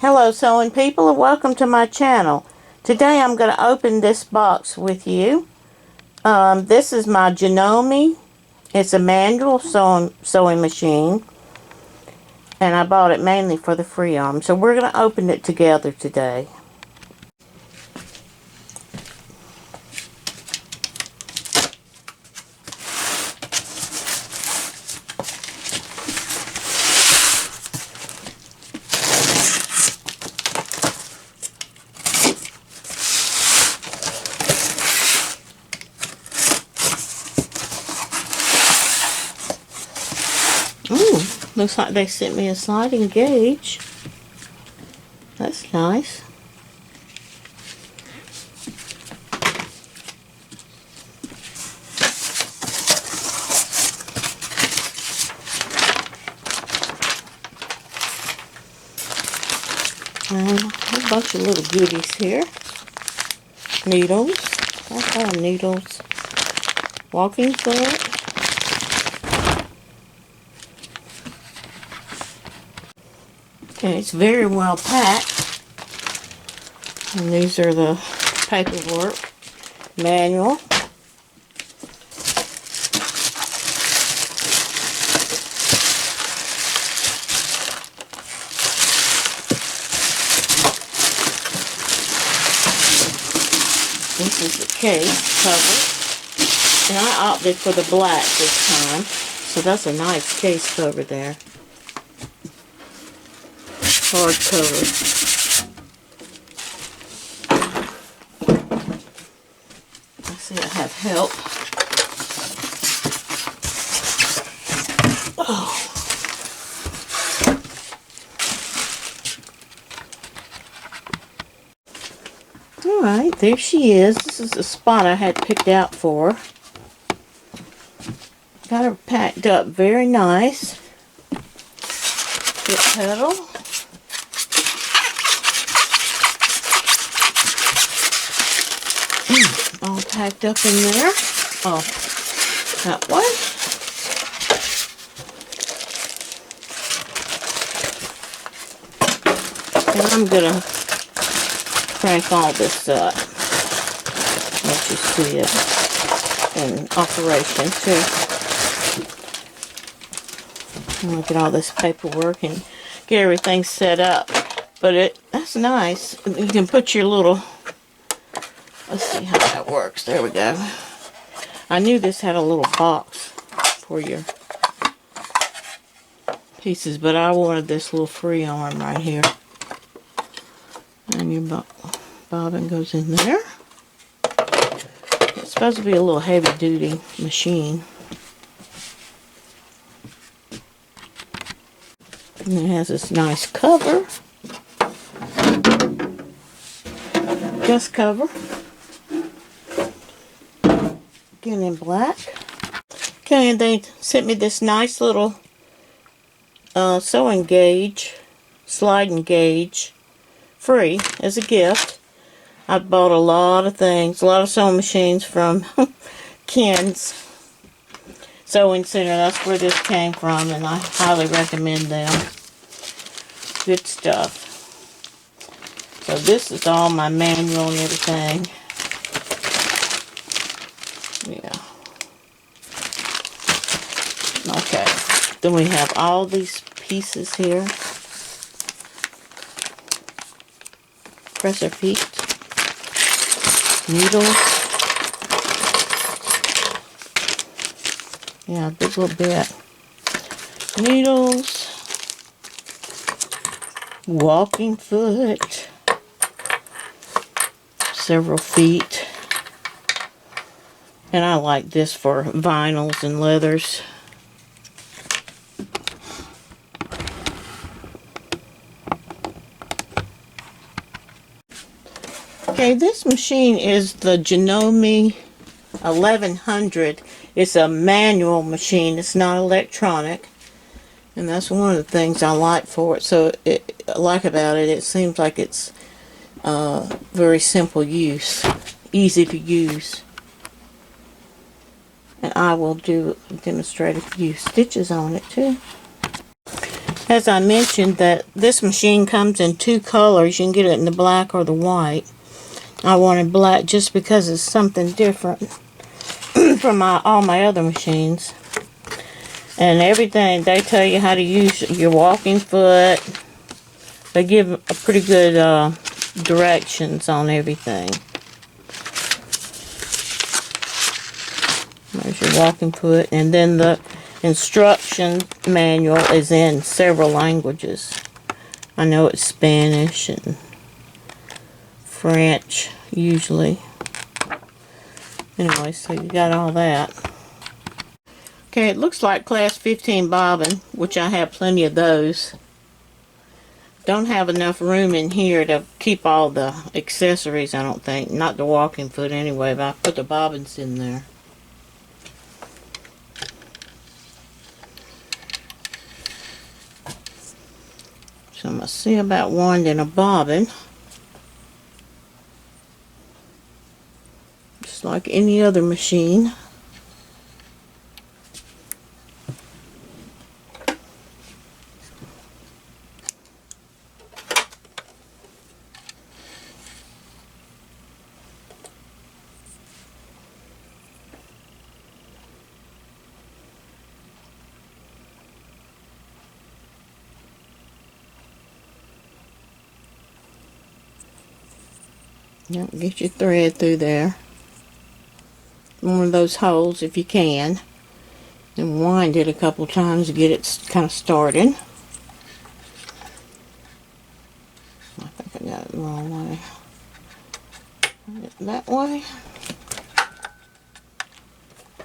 Hello sewing people and welcome to my channel. Today I'm going to open this box with you. This is my JANOME. It's a manual sewing machine, and I bought it mainly for the free arm. So we're going to open it together today. Ooh, looks like they sent me a sliding gauge. That's nice. And a bunch of little goodies here. Needles. I call them needles. Walking foot. Okay, it's very well packed. And these are the paperwork. Manual. This is the case cover. And I opted for the black this time. So that's a nice case cover there. Hard cover. I see I have help. Oh. Alright, there she is. This is the spot I had picked out for her. Got her packed up very nice. Foot pedal. All packed up in there. Oh, that way. And I'm gonna crank all this up. Let you see it in operation too. And look at all this paperwork and get everything set up. But that's nice. You can put your little. Let's see how that works. There we go. I knew this had a little box for your pieces, but I wanted this little free arm right here. And your bobbin goes in there. It's supposed to be a little heavy-duty machine. And it has this nice cover. Dust cover. Again in black. Okay, and they sent me this nice little sewing gauge, sliding gauge, free as a gift. I bought a lot of things, a lot of sewing machines from Ken's Sewing Center. That's where this came from, and I highly recommend them. Good stuff. So this is all my manual and everything. Yeah. Okay. Then we have all these pieces here. Presser feet. Needles. Yeah, a big little bit. Needles. Walking foot. Several feet. And I like this for vinyls and leathers. Okay, this machine is the JANOME 1100. It's a manual machine. It's not electronic. And that's one of the things I like for it. So I like about it, it seems like it's very simple use. Easy to use. And I will do a demonstrative few stitches on it too. As I mentioned, that this machine comes in 2 colors. You can get it in the black or the white. I wanted black just because it's something different from all my other machines. And everything, they tell you how to use your walking foot. They give a pretty good directions on everything. There's your walking foot. And then the instruction manual is in several languages. I know it's Spanish and French, usually. Anyway, so you got all that. Okay, it looks like class 15 bobbin, which I have plenty of those. Don't have enough room in here to keep all the accessories, I don't think. Not the walking foot anyway, but I put the bobbins in there. So I'm going to see about winding a bobbin. Just like any other machine. Yep, get your thread through there. One of those holes if you can. And wind it a couple times to get it kind of started. I think I got it the wrong way. That way.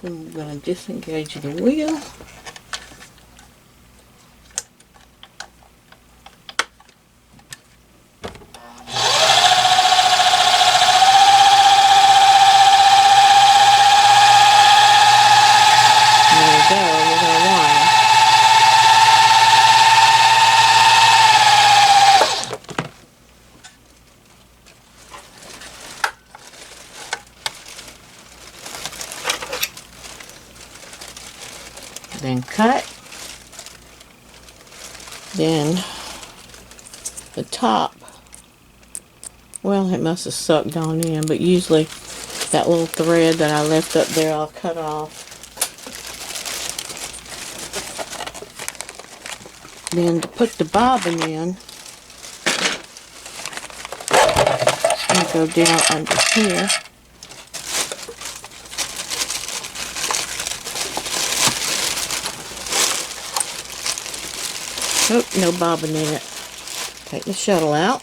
Then we're going to disengage the wheel. Then cut. Then the top, well, it must have sucked on in, but usually that little thread that I left up there I'll cut off. Then to put the bobbin in, I'm going to go down under here. Oh, no bobbin in it. Take the shuttle out.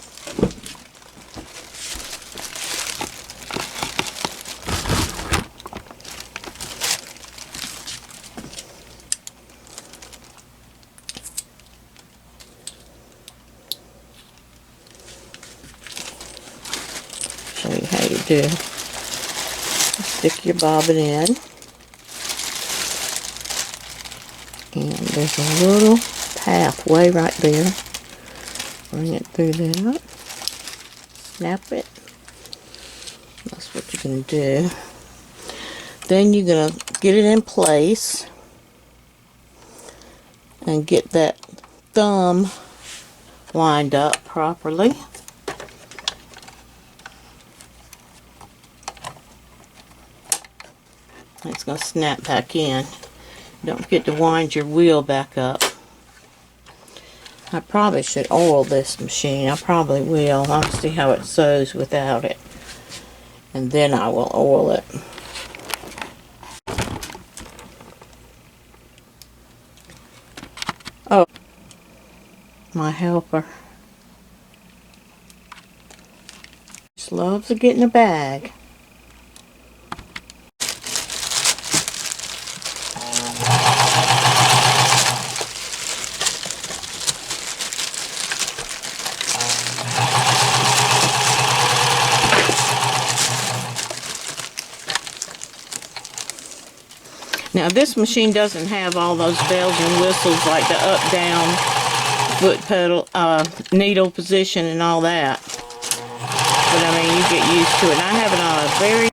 Show you how you do. Stick your bobbin in. And there's a little pathway right there. Bring it through that. Snap it. That's what you're going to do. Then you're going to get it in place and get that thumb lined up properly. It's going to snap back in. Don't forget to wind your wheel back up. I probably should oil this machine. I probably will. I'll see how it sews without it. And then I will oil it. Oh, my helper. Just loves to get in a bag. Now this machine doesn't have all those bells and whistles like the up, down, foot pedal, needle position and all that. But I mean, you get used to it. And I have it on a very